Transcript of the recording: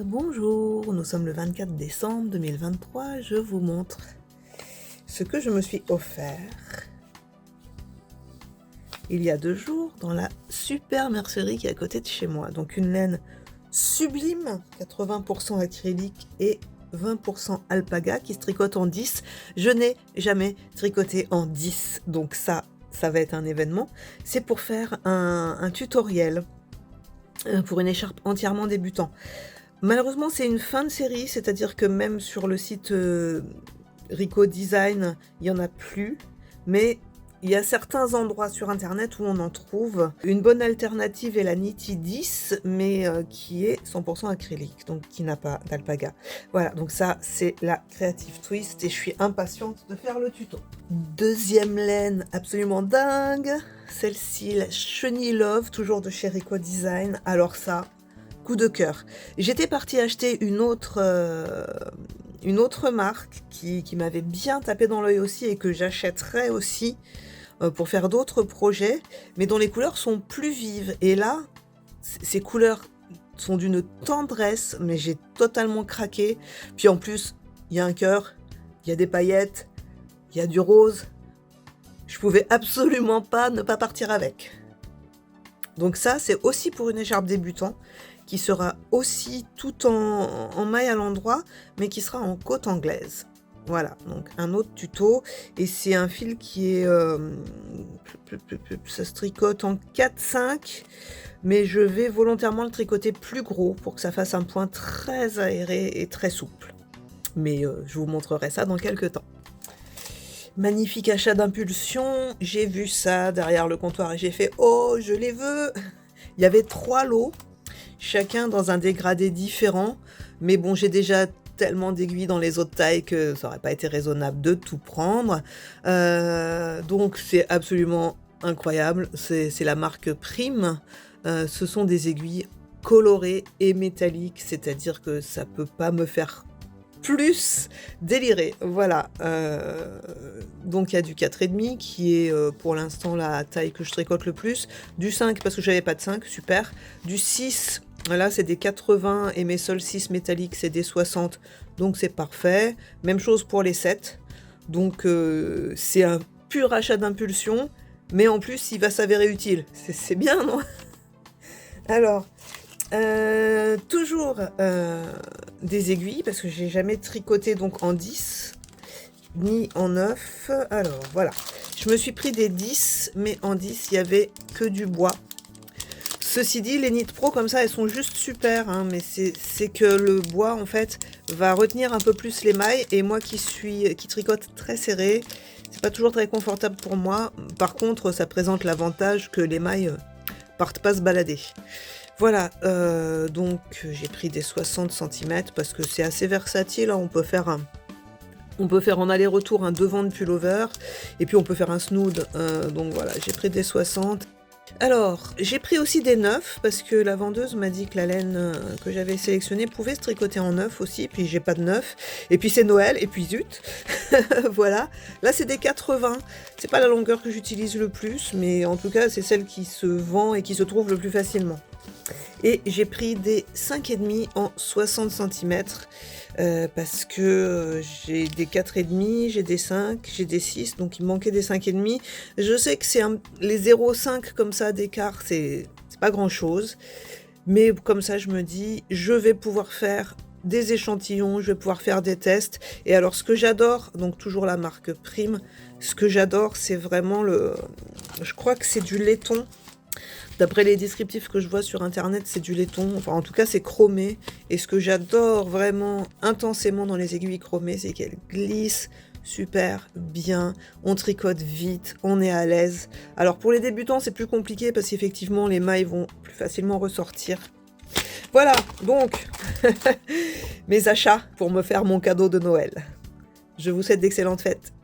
Bonjour, nous sommes le 24 décembre 2023, je vous montre ce que je me suis offert il y a 2 jours dans la super mercerie qui est à côté de chez moi. Donc une laine sublime, 80% acrylique et 20% alpaga qui se tricote en 10. Je n'ai jamais tricoté en 10, donc ça va être un événement. C'est pour faire un tutoriel pour une écharpe entièrement débutant. Malheureusement, c'est une fin de série, c'est-à-dire que même sur le site Rico Design, il n'y en a plus, mais il y a certains endroits sur internet où on en trouve. Une bonne alternative est la Nitty 10, mais qui est 100% acrylique, donc qui n'a pas d'alpaga. Voilà, donc ça c'est la Creative Twist et je suis impatiente de faire le tuto. Deuxième laine absolument dingue, celle-ci, la Chenille Love, toujours de chez Rico Design. Alors ça, coup de cœur. J'étais partie acheter une autre marque qui m'avait bien tapé dans l'œil aussi et que j'achèterais aussi pour faire d'autres projets, mais dont les couleurs sont plus vives. Et là, ces couleurs sont d'une tendresse, mais j'ai totalement craqué. Puis en plus, il y a un cœur, il y a des paillettes, il y a du rose. Je pouvais absolument pas ne pas partir avec. Donc ça, c'est aussi pour une écharpe débutant, qui sera aussi tout en maille à l'endroit, mais qui sera en côte anglaise. Voilà, donc un autre tuto, et c'est un fil qui est... ça se tricote en 4-5, mais je vais volontairement le tricoter plus gros pour que ça fasse un point très aéré et très souple. Mais je vous montrerai ça dans quelques temps. Magnifique achat d'impulsion, j'ai vu ça derrière le comptoir et j'ai fait « Oh, je les veux !» Il y avait 3 lots, chacun dans un dégradé différent, mais bon, j'ai déjà tellement d'aiguilles dans les autres tailles que ça n'aurait pas été raisonnable de tout prendre. Donc c'est absolument incroyable, c'est la marque Prime. Ce sont des aiguilles colorées et métalliques, c'est-à-dire que ça peut pas me faire plus délirer. Voilà, donc il y a du 4,5 qui est pour l'instant la taille que je tricote le plus, du 5 parce que j'avais pas de 5, super, du 6, là c'est des 80 et mes sols 6 métalliques c'est des 60, donc c'est parfait. Même chose pour les 7, donc c'est un pur achat d'impulsion, mais en plus il va s'avérer utile, c'est bien, non? Alors, toujours des aiguilles, parce que j'ai jamais tricoté donc en 10, ni en 9. Alors, voilà. Je me suis pris des 10, mais en 10, il n'y avait que du bois. Ceci dit, les Knit Pro, comme ça, elles sont juste super, hein, mais c'est que le bois, en fait, va retenir un peu plus les mailles, et moi qui tricote très serré, c'est pas toujours très confortable pour moi. Par contre, ça présente l'avantage que les mailles partent pas se balader. Voilà, donc j'ai pris des 60 cm parce que c'est assez versatile, hein. On peut faire en aller-retour un devant de pullover, et puis on peut faire un snood, donc voilà, j'ai pris des 60. Alors, j'ai pris aussi des 9, parce que la vendeuse m'a dit que la laine que j'avais sélectionnée pouvait se tricoter en 9 aussi, puis j'ai pas de 9, et puis c'est Noël, et puis zut. Voilà, là c'est des 80, c'est pas la longueur que j'utilise le plus, mais en tout cas c'est celle qui se vend et qui se trouve le plus facilement. Et j'ai pris des 5,5 en 60 cm parce que j'ai des 4,5, j'ai des 5, j'ai des 6, donc il me manquait des 5,5. Je sais que c'est les 0,5 comme ça d'écart, c'est pas grand chose, mais comme ça je me dis, je vais pouvoir faire des échantillons, je vais pouvoir faire des tests. Et alors ce que j'adore, donc toujours la marque Prime, ce que j'adore c'est vraiment je crois que c'est du laiton. D'après les descriptifs que je vois sur internet, c'est du laiton, enfin en tout cas c'est chromé, et ce que j'adore vraiment intensément dans les aiguilles chromées, c'est qu'elles glissent super bien, on tricote vite, on est à l'aise. Alors pour les débutants c'est plus compliqué parce qu'effectivement les mailles vont plus facilement ressortir. Voilà, donc mes achats pour me faire mon cadeau de Noël. Je vous souhaite d'excellentes fêtes.